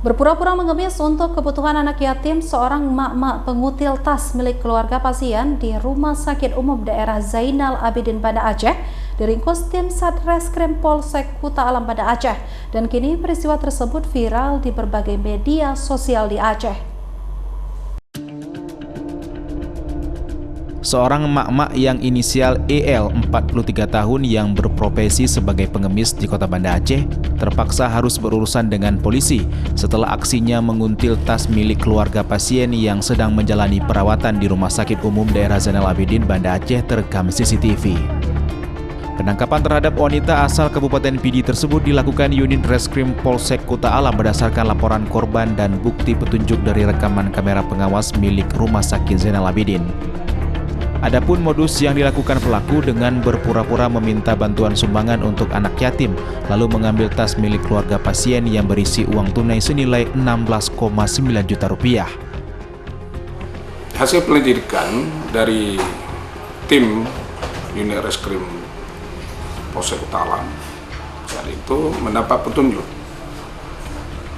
Berpura-pura mengemis untuk kebutuhan anak yatim, seorang emak-emak pengutil tas milik keluarga pasien di Rumah Sakit Umum Daerah Zainal Abidin Banda Aceh diringkus tim Satreskrim Polsek Kuta Alam Banda Aceh, dan kini peristiwa tersebut viral di berbagai media sosial di Aceh. Seorang emak-emak yang inisial EL 43 tahun yang berprofesi sebagai pengemis di Kota Banda Aceh terpaksa harus berurusan dengan polisi setelah aksinya menguntil tas milik keluarga pasien yang sedang menjalani perawatan di Rumah Sakit Umum Daerah Zainal Abidin Banda Aceh terekam CCTV. Penangkapan terhadap wanita asal Kabupaten Pidi tersebut dilakukan unit Reskrim Polsek Kuta Alam berdasarkan laporan korban dan bukti petunjuk dari rekaman kamera pengawas milik Rumah Sakit Zainal Abidin. Adapun modus yang dilakukan pelaku dengan berpura-pura meminta bantuan sumbangan untuk anak yatim, lalu mengambil tas milik keluarga pasien yang berisi uang tunai senilai 16,9 juta rupiah. Hasil penyelidikan dari tim unit Reskrim Polsek Kuta Alam saat itu mendapat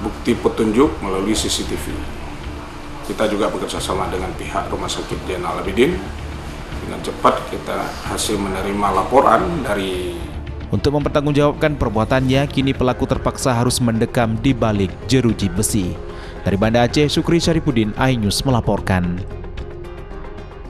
bukti petunjuk melalui CCTV. Kita juga bekerja sama dengan pihak Rumah Sakit Zainal Abidin. Dengan cepat kita hasil menerima laporan dari. Untuk mempertanggungjawabkan perbuatannya, kini pelaku terpaksa harus mendekam di balik jeruji besi. Dari Banda Aceh, Syukri Syarifuddin, iNews melaporkan.